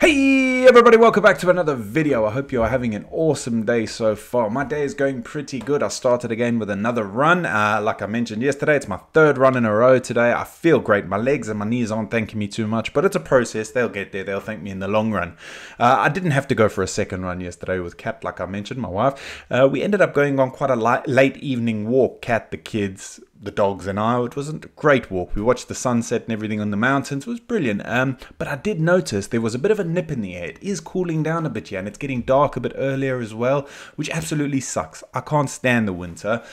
Hey everybody, welcome back to another video. I hope you are having an awesome day so far. My day is going pretty good. I started again with another run. Like I mentioned yesterday, it's my third run in a row today. I feel great. My legs and my knees aren't thanking me too much, but it's a process. They'll get there. They'll thank me in the long run. I didn't have to go for a second run yesterday with Kat, like I mentioned, my wife. We ended up going on quite a late evening walk. Kat, the kids, the dogs and I. It wasn't a great walk. We watched the sunset and everything on the mountains. It was brilliant. But I did notice there was a bit of a nip in the air. It is cooling down a bit here and it's getting dark a bit earlier as well, which absolutely sucks. I can't stand the winter.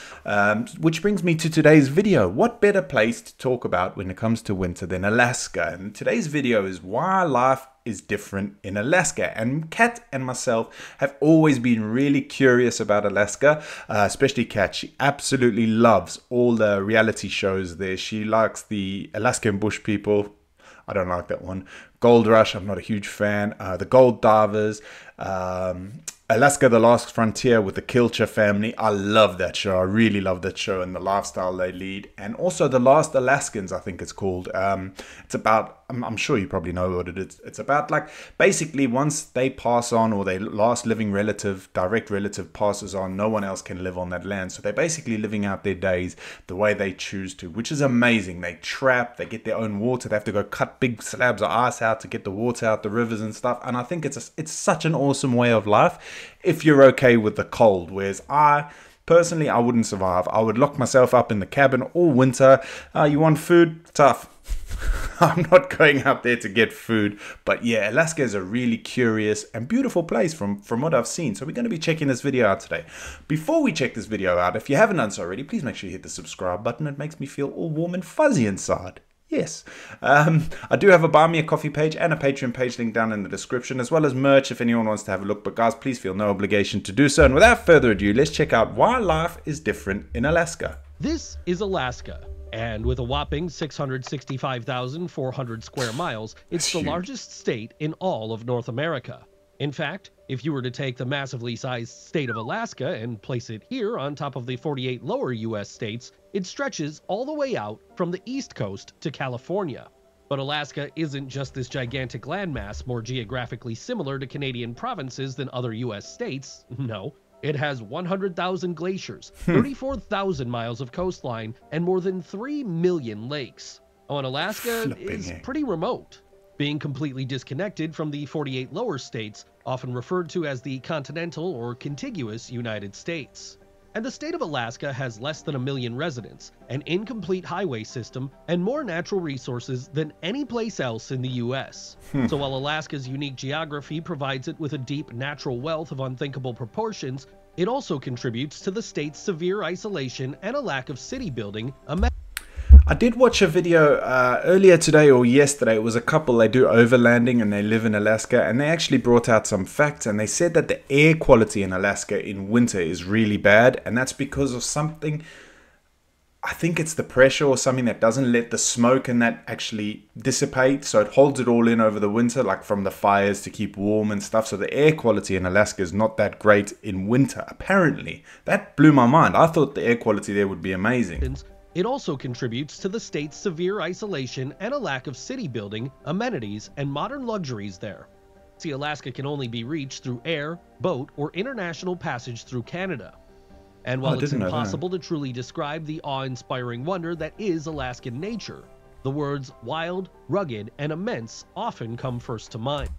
Which brings me to today's video. What better place to talk about when it comes to winter than Alaska? And today's video is why life is different in Alaska. And Kat and myself have always been really curious about Alaska, especially Kat. She absolutely loves all the reality shows there. She likes the Alaskan Bush People. I don't like that one. Gold Rush, I'm not a huge fan. The Gold Divers, Alaska, The Last Frontier with the Kilcher family. I love that show. I really love that show and the lifestyle they lead. And also The Last Alaskans, I think it's called. It's about, I'm sure you probably know what it is. It's about like basically once they pass on or their last living relative, direct relative passes on, no one else can live on that land. So they're basically living out their days the way they choose to, which is amazing. They trap, they get their own water. They have to go cut big slabs of ice out to get the water out the rivers and stuff. And I think it's such an awesome way of life if you're okay with the cold. Whereas personally, I wouldn't survive. I would lock myself up in the cabin all winter. You want food? Tough. I'm not going out there to get food. But yeah, Alaska is a really curious and beautiful place from what I've seen. So we're going to be checking this video out today. Before we check this video out, if you haven't done so already, please make sure you hit the subscribe button. It makes me feel all warm and fuzzy inside. Yes. I do have a Buy Me a Coffee page and a Patreon page linked down in the description, as well as merch if anyone wants to have a look. But guys, please feel no obligation to do so. And without further ado, let's check out why life is different in Alaska. This is Alaska, and with a whopping 665,400 square miles, it's the largest state in all of North America. In fact, if you were to take the massively sized state of Alaska and place it here on top of the 48 lower US states, it stretches all the way out from the East Coast to California. But Alaska isn't just this gigantic landmass more geographically similar to Canadian provinces than other US states. No, it has 100,000 glaciers, 34,000 miles of coastline, and more than 3 million lakes. Oh, and Alaska is pretty remote, being completely disconnected from the 48 lower states, often referred to as the continental or contiguous United States. And the state of Alaska has less than 1 million residents, an incomplete highway system, and more natural resources than any place else in the US. So while Alaska's unique geography provides it with a deep natural wealth of unthinkable proportions, it also contributes to the state's severe isolation and a lack of city building. I did watch a video earlier today or yesterday. It was a couple, they do overlanding and they live in Alaska, and they actually brought out some facts, and they said that the air quality in Alaska in winter is really bad, and that's because of something, I think it's the pressure or something that doesn't let the smoke and that actually dissipate, so it holds it all in over the winter, like from the fires to keep warm and stuff. So the air quality in Alaska is not that great in winter, apparently. That blew my mind. I thought the air quality there would be amazing. It also contributes to the state's severe isolation and a lack of city building, amenities, and modern luxuries there. See, Alaska can only be reached through air, boat, or international passage through Canada. And while it's impossible to truly describe the awe-inspiring wonder that is Alaskan nature, the words wild, rugged, and immense often come first to mind.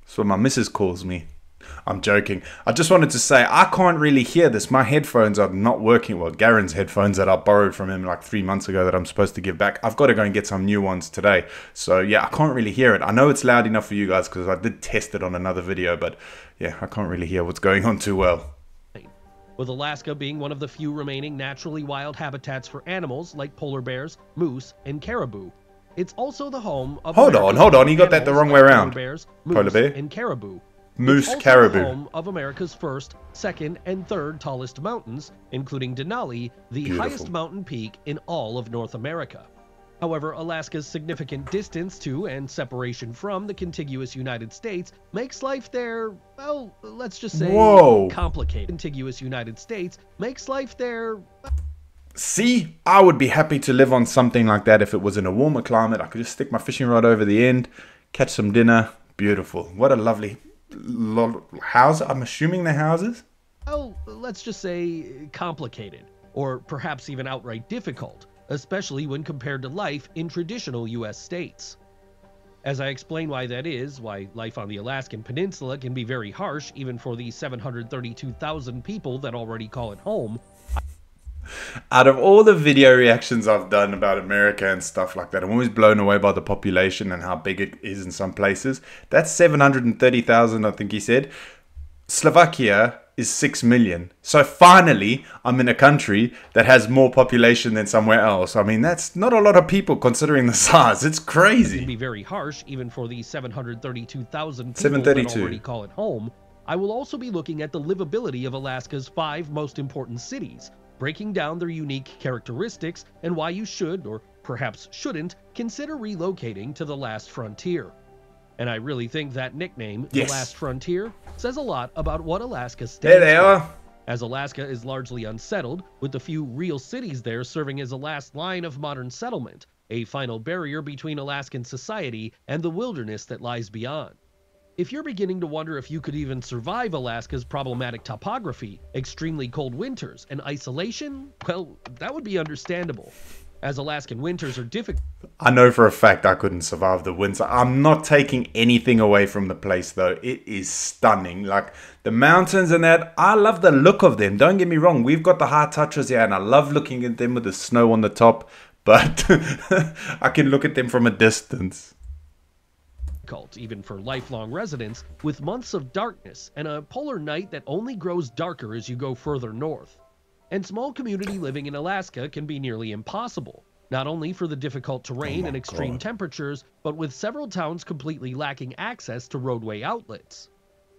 That's what my missus calls me. I'm joking. I just wanted to say I can't really hear this. My headphones are not working well. Garen's headphones that I borrowed from him like 3 months ago that I'm supposed to give back. I've got to go and get some new ones today. So yeah, I can't really hear it. I know it's loud enough for you guys because I did test it on another video, but yeah, I can't really hear what's going on too well. With Alaska being one of the few remaining naturally wild habitats for animals like polar bears, moose, and caribou, it's also the home of Hold on, you got that the wrong way around. Polar bears, polar moose, bear, and caribou. Moose, caribou. The home of America's first, second, and third tallest mountains, including Denali, the highest mountain peak in all of North America. However, Alaska's significant distance to and separation from the contiguous United States makes life there, well, let's just say, complicated. Contiguous United States makes life there... See, I would be happy to live on something like that if it was in a warmer climate. I could just stick my fishing rod over the end, catch some dinner, Beautiful. What a lovely house. I'm assuming they're houses? Well, let's just say complicated, or perhaps even outright difficult, especially when compared to life in traditional U.S. states. As I explain why that is, why life on the Alaskan Peninsula can be very harsh even for the 732,000 people that already call it home. Out of all the video reactions I've done about America and stuff like that, I'm always blown away by the population and how big it is in some places. That's 730,000, I think he said. Slovakia is 6 million. So finally, I'm in a country that has more population than somewhere else. I mean, that's not a lot of people considering the size. It's crazy. It can be very harsh even for the 732,000 people that already call it home. I will also be looking at the livability of Alaska's 5 most important cities, breaking down their unique characteristics and why you should, or perhaps shouldn't, consider relocating to the last frontier. And I really think that nickname, the Last Frontier, says a lot about what Alaska stands for. There they are. As Alaska is largely unsettled, with the few real cities there serving as a last line of modern settlement, a final barrier between Alaskan society and the wilderness that lies beyond. If you're beginning to wonder if you could even survive Alaska's problematic topography, extremely cold winters, and isolation, well, that would be understandable, as Alaskan winters are difficult. I know for a fact I couldn't survive the winter. I'm not taking anything away from the place though. It is stunning. Like the mountains and that, I love the look of them. Don't get me wrong. We've got the high touches here and I love looking at them with the snow on the top. But I can look at them from a distance. Even for lifelong residents, with months of darkness and a polar night that only grows darker as you go further north. And small community living in Alaska can be nearly impossible, not only for the difficult terrain and extreme temperatures, but with several towns completely lacking access to roadway outlets.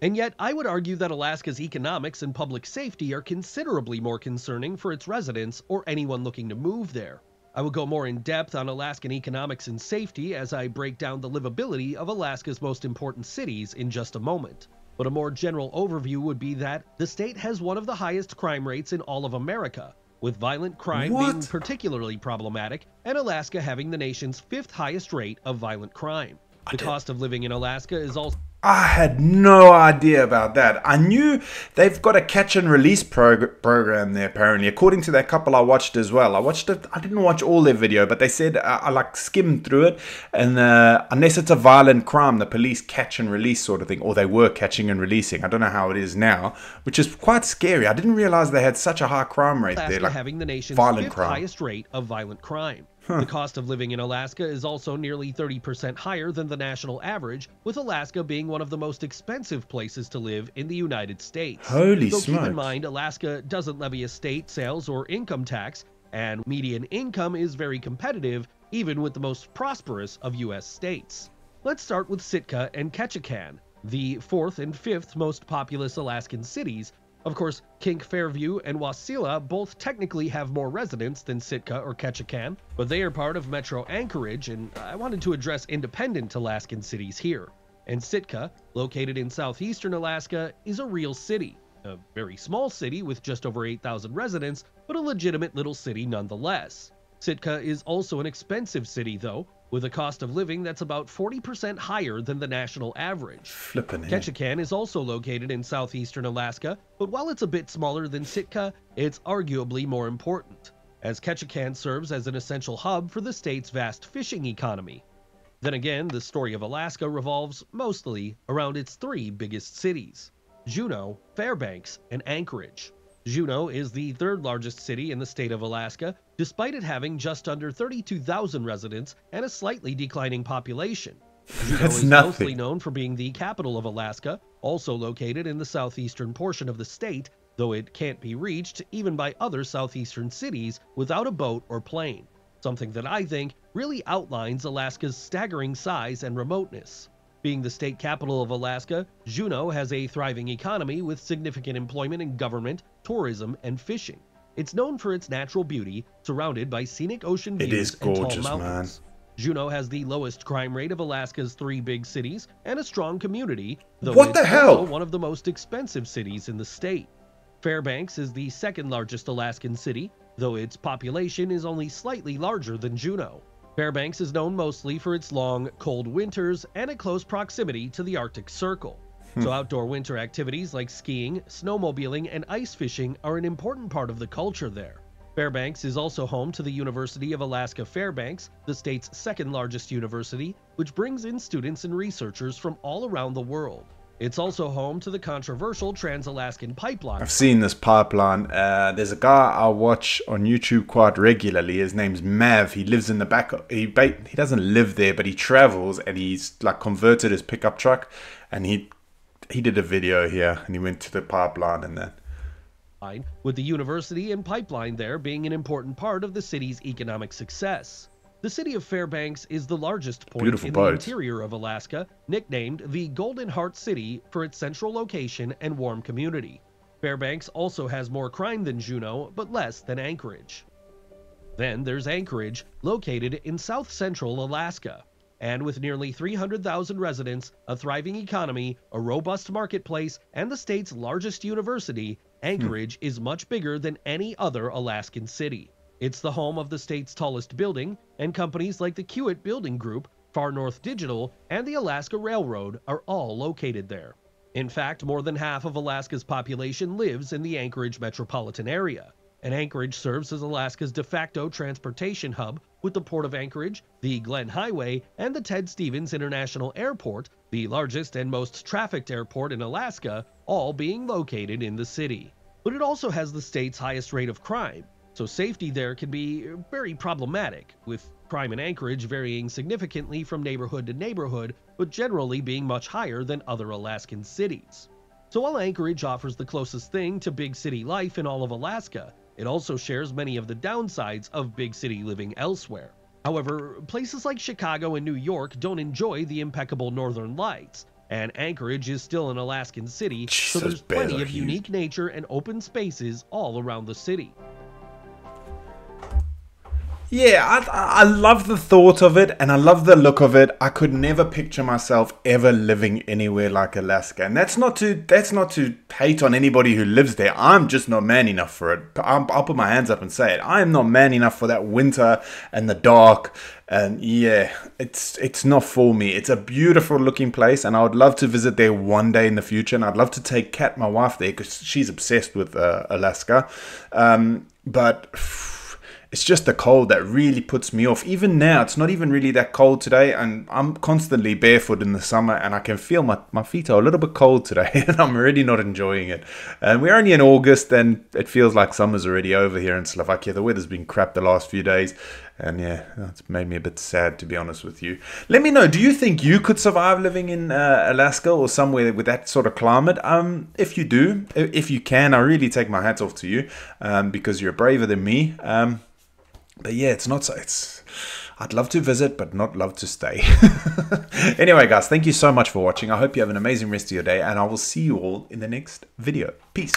And yet, I would argue that Alaska's economics and public safety are considerably more concerning for its residents or anyone looking to move there. I will go more in depth on Alaskan economics and safety as I break down the livability of Alaska's most important cities in just a moment. But a more general overview would be that the state has one of the highest crime rates in all of America, with violent crime being particularly problematic, and Alaska having the nation's 5th highest rate of violent crime. The cost of living in Alaska is also... I had no idea about that. I knew they've got a catch and release program there, apparently, according to that couple I watched as well. I watched it. I didn't watch all their video, but they said I like skimmed through it. And unless it's a violent crime, the police catch and release sort of thing, or they were catching and releasing. I don't know how it is now, which is quite scary. I didn't realize they had such a high crime rate there, like having the nation's violent 5th crime. highest rate of violent crime. The cost of living in Alaska is also nearly 30% higher than the national average, with Alaska being one of the most expensive places to live in the United States. Holy so smokes. Keep in mind, Alaska doesn't levy a state, sales, or income tax, and median income is very competitive, even with the most prosperous of U.S. states. Let's start with Sitka and Ketchikan, the 4th and 5th most populous Alaskan cities. Of course, Kink, Fairview, and Wasilla both technically have more residents than Sitka or Ketchikan, but they are part of Metro Anchorage, and I wanted to address independent Alaskan cities here. And Sitka, located in southeastern Alaska, is a real city. A very small city with just over 8,000 residents, but a legitimate little city nonetheless. Sitka is also an expensive city, though, with a cost of living that's about 40% higher than the national average. Ketchikan is also located in southeastern Alaska, but while it's a bit smaller than Sitka, it's arguably more important, as Ketchikan serves as an essential hub for the state's vast fishing economy. Then again, the story of Alaska revolves mostly around its 3 biggest cities: Juno, Fairbanks, and Anchorage. Juno is the 3rd largest city in the state of Alaska, despite it having just under 32,000 residents and a slightly declining population. Juno is mostly known for being the capital of Alaska, also located in the southeastern portion of the state, though it can't be reached even by other southeastern cities without a boat or plane, something that I think really outlines Alaska's staggering size and remoteness. Being the state capital of Alaska, Juno has a thriving economy with significant employment in government, tourism, and fishing. It's known for its natural beauty, surrounded by scenic ocean views and tall mountains. Juno has the lowest crime rate of Alaska's 3 big cities and a strong community, though it's also one of the most expensive cities in the state. Fairbanks is the 2nd largest Alaskan city, though its population is only slightly larger than Juno. Fairbanks is known mostly for its long, cold winters and a close proximity to the Arctic Circle. So outdoor winter activities like skiing, snowmobiling, and ice fishing are an important part of the culture there. Fairbanks is also home to the University of Alaska Fairbanks, the state's second largest university, which brings in students and researchers from all around the world. It's also home to the controversial Trans-Alaskan Pipeline. I've seen this pipeline. There's a guy I watch on YouTube quite regularly. His name's Mav. He lives in the back. He doesn't live there, but he travels, and he's like converted his pickup truck, and he did a video here, and he went to the pipeline and that. With the university and pipeline there being an important part of the city's economic success. The city of Fairbanks is the largest point in the interior of Alaska, nicknamed the Golden Heart City for its central location and warm community. Fairbanks also has more crime than Juno, but less than Anchorage. Then there's Anchorage, located in south-central Alaska. And with nearly 300,000 residents, a thriving economy, a robust marketplace, and the state's largest university, Anchorage is much bigger than any other Alaskan city. It's the home of the state's tallest building, and companies like the Kiewit Building Group, Far North Digital, and the Alaska Railroad are all located there. In fact, more than half of Alaska's population lives in the Anchorage metropolitan area. And Anchorage serves as Alaska's de facto transportation hub, with the Port of Anchorage, the Glen Highway, and the Ted Stevens International Airport, the largest and most trafficked airport in Alaska, all being located in the city. But it also has the state's highest rate of crime, so safety there can be very problematic, with crime in Anchorage varying significantly from neighborhood to neighborhood, but generally being much higher than other Alaskan cities. So while Anchorage offers the closest thing to big city life in all of Alaska, it also shares many of the downsides of big city living elsewhere. However, places like Chicago and New York don't enjoy the impeccable northern lights, and Anchorage is still an Alaskan city, so there's plenty of unique nature and open spaces all around the city. Yeah, I love the thought of it, and I love the look of it. I could never picture myself ever living anywhere like Alaska, and that's not to hate on anybody who lives there. I'm just not man enough for it. I'll put my hands up and say it. I am not man enough for that winter and the dark, and yeah, it's not for me. It's a beautiful looking place, and I would love to visit there one day in the future, and I'd love to take Kat, my wife, there because she's obsessed with Alaska, but it's just the cold that really puts me off. Even now, it's not even really that cold today, and I'm constantly barefoot in the summer, and I can feel my feet are a little bit cold today, and I'm already not enjoying it. And we're only in August, and it feels like summer's already over here in Slovakia. The weather's been crap the last few days, and yeah, it's made me a bit sad, to be honest with you. Let me know, do you think you could survive living in Alaska or somewhere with that sort of climate? If you do, if you can, I really take my hats off to you, because you're braver than me. But yeah, I'd love to visit, but not love to stay. Anyway, guys, thank you so much for watching. I hope you have an amazing rest of your day, and I will see you all in the next video. Peace.